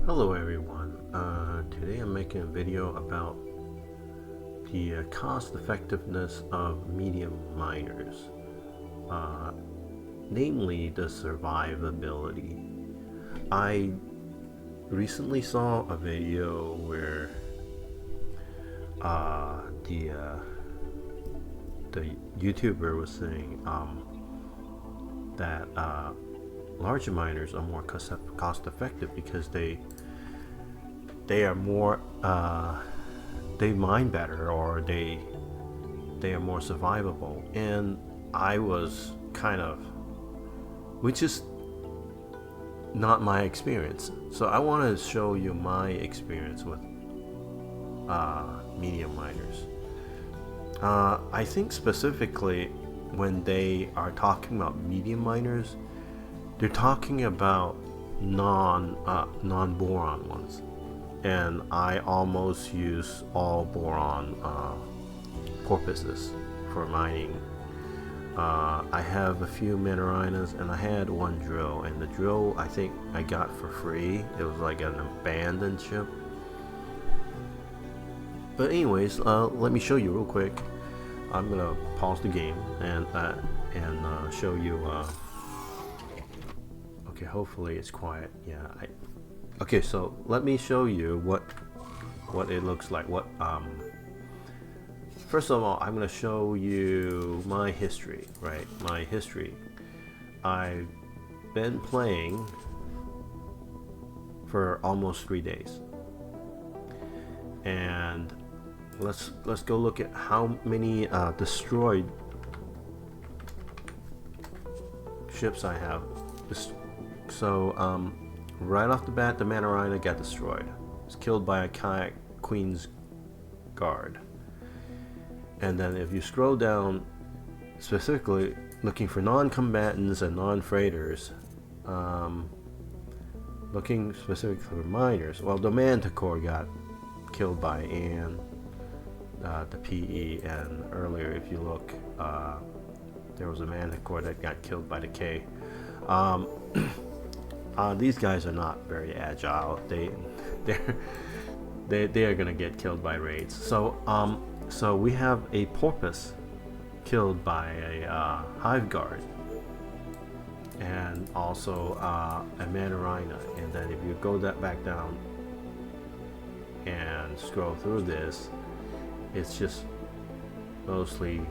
Hello everyone, today I'm making a video about the cost effectiveness of medium miners, uh, namely the survivability. I recently saw a video where uh, the uh, the YouTuber was saying that larger miners are more cost effective because they are more they mine better, or they are more survivable. And I was kind of, which is not my experience, so I want to show you my experience with medium miners. I think specifically when they are talking about medium miners, they're talking about non boron ones, and I almost use all boron porpoises for mining. I have a few minerinas, and I had one drill, and the drill I think I got for free. It was like an abandoned ship. But anyways, let me show you real quick. I'm gonna pause the game and show you. Okay, hopefully it's quiet. Yeah. Okay, so let me show you what it looks like. First of all, I'm gonna show you my history. Right, my history. I've been playing for almost 3 days, and let's go look at how many destroyed ships I have. So right off the bat, the Manarina got destroyed. It's killed by a kayak Queen's Guard. And then if you scroll down, specifically looking for non-combatants and non-freighters, looking specifically for miners, well, the Manticore got killed by Anne, the PE, and earlier if you look, there was a Manticore that got killed by the K. These guys are not very agile. They are gonna get killed by raids. So we have a Porpoise killed by a Hive Guard, and also a Manarina. And then if you go back down and scroll through this, it's just mostly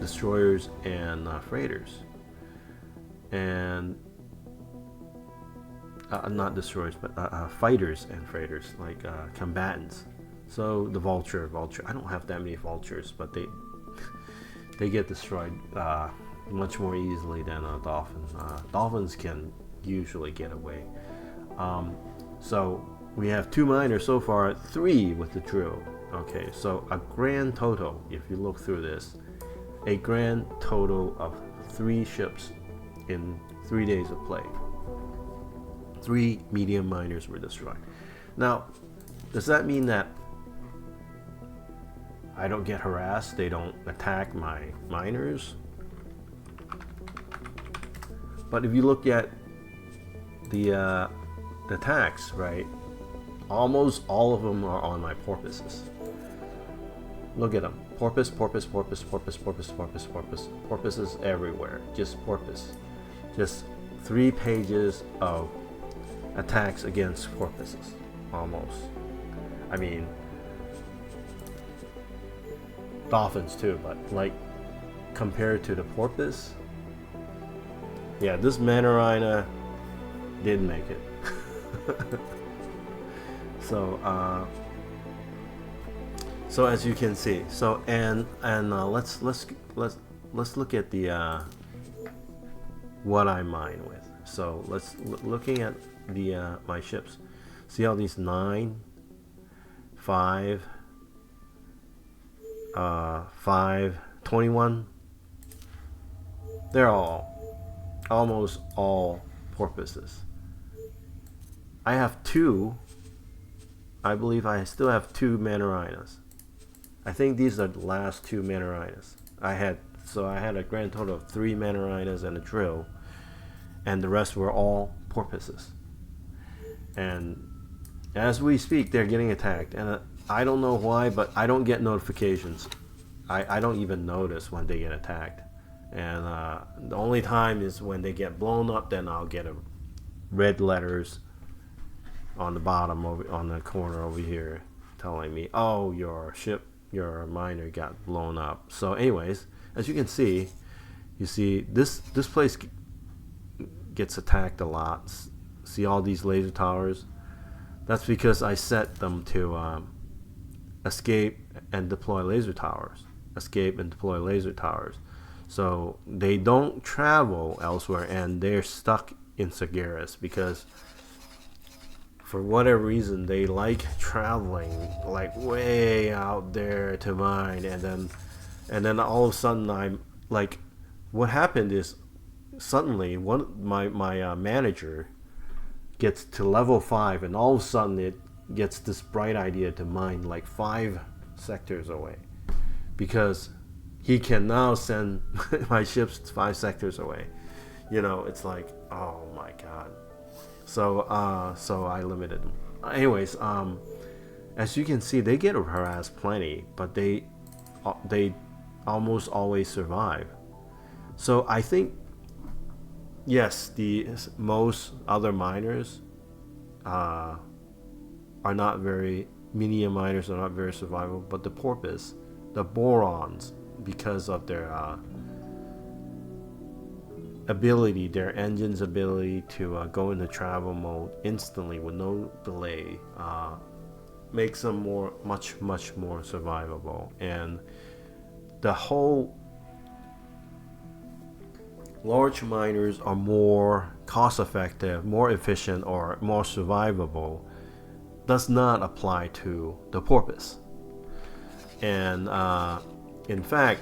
destroyers and freighters, and not destroyers, but fighters and freighters, like combatants. So the vulture, I don't have that many vultures, but they get destroyed much more easily than a dolphin. Dolphins can usually get away. So we have 2 miners so far, 3 with the drill. Okay, so a grand total, if you look through this, a grand total of 3 ships in 3 days of play. 3 medium miners were destroyed. Now, does that mean that I don't get harassed? They don't attack my miners? But if you look at the attacks, right, almost all of them are on my porpoises. Look at them. Porpoise, porpoise, porpoise, porpoise, porpoise, porpoise, porpoise. Porpoises everywhere. Just porpoise. Just 3 pages of attacks against porpoises, almost. I mean, dolphins too, but like compared to the porpoise, yeah, this Manarina didn't make it. So as you can see, let's look at the what I mine with. So looking at the my ships. See all these 9, 5, 5, 21. They're almost all porpoises. I have 2. I believe I still have 2 Manarinas. I think these are the last 2 Manarinas I had. So I had a grand total of 3 Manarinas and a drill, and the rest were all porpoises. and as we speak, they're getting attacked, and I don't know why, but I don't get notifications. I don't even notice when they get attacked, and the only time is when they get blown up. Then I'll get a red letters on the bottom on the corner over here, telling me, "Oh, your ship, your miner got blown up." So, anyways, as you can see, this place gets attacked a lot. See all these laser towers? That's because I set them to escape and deploy laser towers. Escape and deploy laser towers. So they don't travel elsewhere, and they're stuck in Sagaris because for whatever reason they like traveling like way out there to mine, and then all of a sudden I'm like, what happened is suddenly my manager gets to level 5, and all of a sudden it gets this bright idea to mine like 5 sectors away, because he can now send my ships 5 sectors away. It's like, oh my god. So I limited them. Anyways, as you can see, they get harassed plenty, but they almost always survive. So I think, yes, the most other miners are not very, medium miners are not very survivable, but the Porpoise, the Borons, because of their ability, their engine's ability to go into travel mode instantly with no delay, makes them much more survivable. And the whole large miners are more cost effective, more efficient, or more survivable does not apply to the Porpoise. And in fact,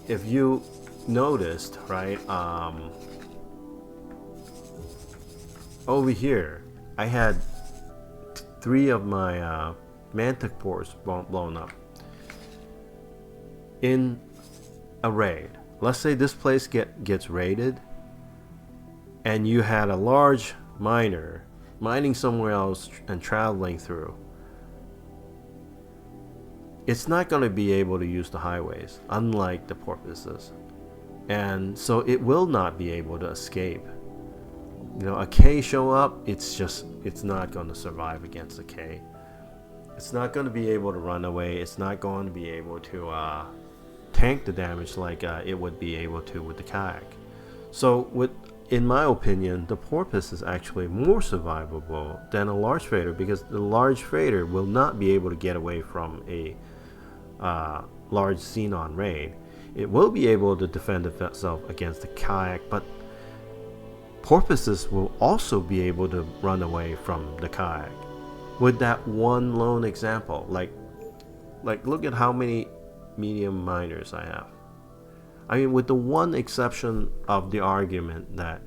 if you noticed, right, over here I had 3 of my mantic pores blown up in a raid. Let's say this place gets raided, and you had a large miner mining somewhere else and traveling through. It's not going to be able to use the highways, unlike the Porpoises, and so it will not be able to escape. A K show up, it's not going to survive against a K. It's not going to be able to run away. It's not going to be able to tank the damage like it would be able to with the kayak. So in my opinion, the Porpoise is actually more survivable than a large freighter, because the large freighter will not be able to get away from a large xenon raid. It will be able to defend itself against the kayak, but Porpoises will also be able to run away from the kayak. With that one lone example, like look at how many medium miners I have. I mean, with the one exception of the argument that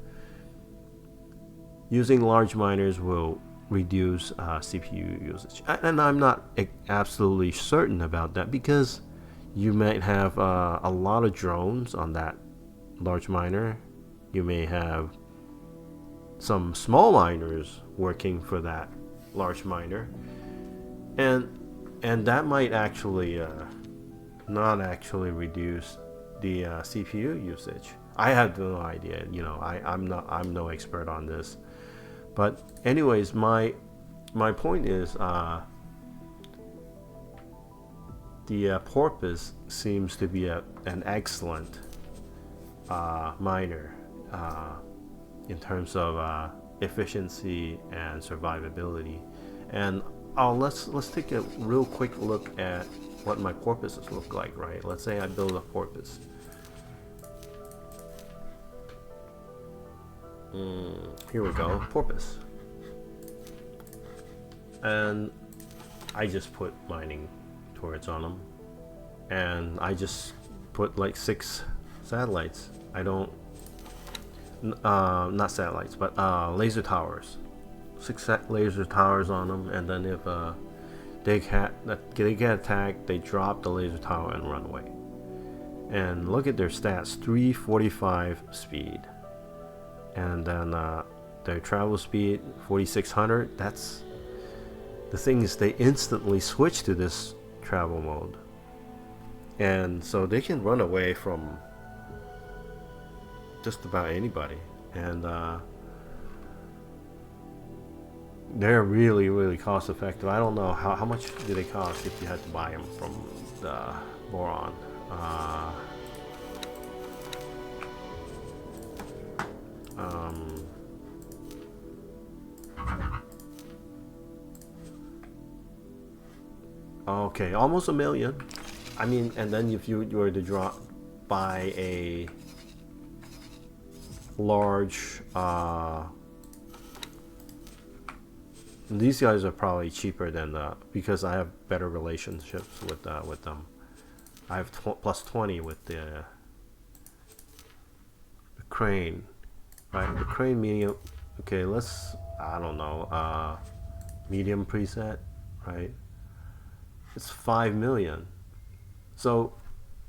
using large miners will reduce CPU usage, and I'm not absolutely certain about that, because you might have a lot of drones on that large miner. You may have some small miners working for that large miner, and that might actually not actually reduce the CPU usage. I have no idea. I'm no expert on this, but anyways, my point is the Porpoise seems to be an excellent miner in terms of efficiency and survivability. And let's take a real quick look at what my Porpoises look like, right? Let's say I build a Porpoise. Here we go, Porpoise. And I just put mining turrets on them, and I just put like 6 satellites. I don't not satellites, but laser towers. 6 laser towers on them, and then if they get attacked, they drop the laser tower and run away. And look at their stats: 345 speed, and then their travel speed 4600. That's the thing, is they instantly switch to this travel mode, and so they can run away from just about anybody. And they're really, really cost effective. I don't know how much do they cost if you had to buy them from the Boron. Okay, almost a million. I mean, and then if you were to buy a large, these guys are probably cheaper than because I have better relationships with them. I have plus 20 with the crane, right? The crane medium. Okay, let's, I don't know, medium preset, right? It's 5 million. So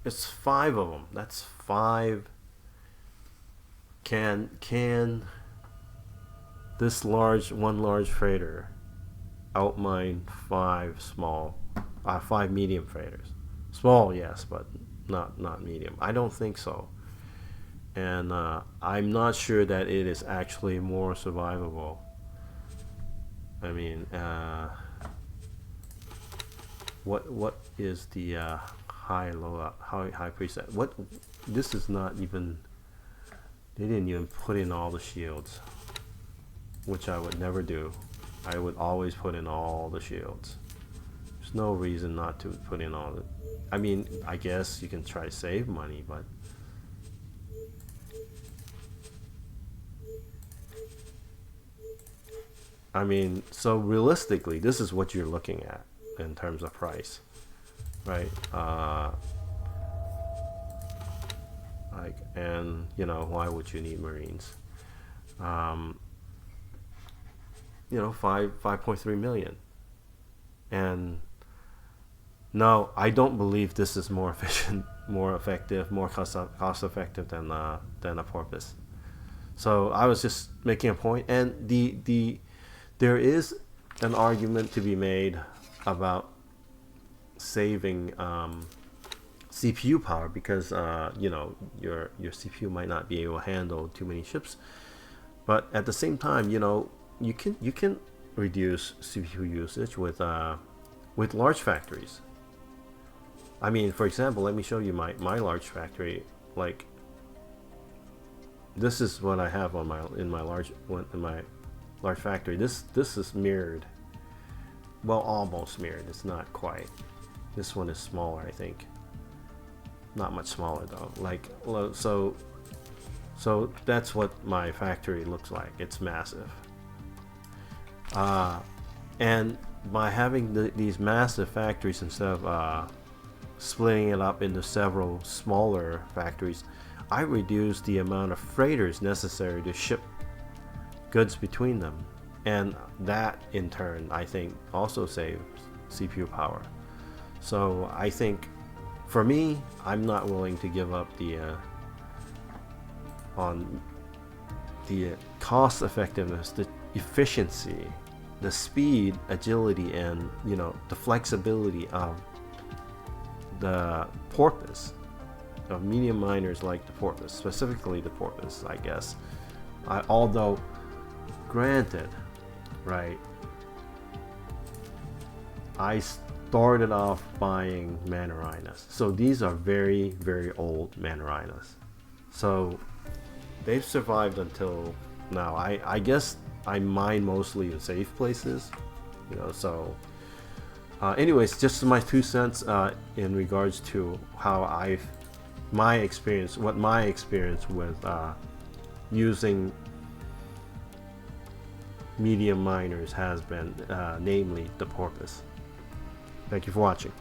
it's 5 of them. That's 5. Can this one large freighter outmine 5 medium freighters? Small, yes, but not medium. I don't think so. And I'm not sure that it is actually more survivable. I mean, what is the high preset? What, this is not even, they didn't even put in all the shields, which I would never do. I would always put in all the shields. There's no reason not to put in all the, I mean, I guess you can try to save money, but I mean, so realistically, this is what you're looking at in terms of price, right? Like, and you know, why would you need Marines? You know, 5.3 million. And no, I don't believe this is more efficient, more effective, more cost effective than a Porpoise. So I was just making a point, and there is an argument to be made about saving CPU power, because you know, your CPU might not be able to handle too many ships, but at the same time, you know, you can reduce CPU usage with large factories. I mean, for example, let me show you my large factory. Like, this is what I have on in my large factory. This is mirrored. Well, almost mirrored. It's not quite. This one is smaller, I think. Not much smaller though. Like, so that's what my factory looks like. It's massive. And by having these massive factories, instead of splitting it up into several smaller factories, I reduce the amount of freighters necessary to ship goods between them, and that in turn, I think, also saves CPU power. So I think, for me, I'm not willing to give up on the cost effectiveness, the efficiency, the speed, agility, and, you know, the flexibility of the Porpoise, of medium miners like the Porpoise, specifically the Porpoise, I guess. Although, granted, right, I started off buying Manarinas, so these are very, very old Manarinas, so they've survived until now. I guess I mine mostly in safe places, you know. So anyways, just my 2 cents in regards to how my experience with using medium miners has been, namely the Porpoise. Thank you for watching.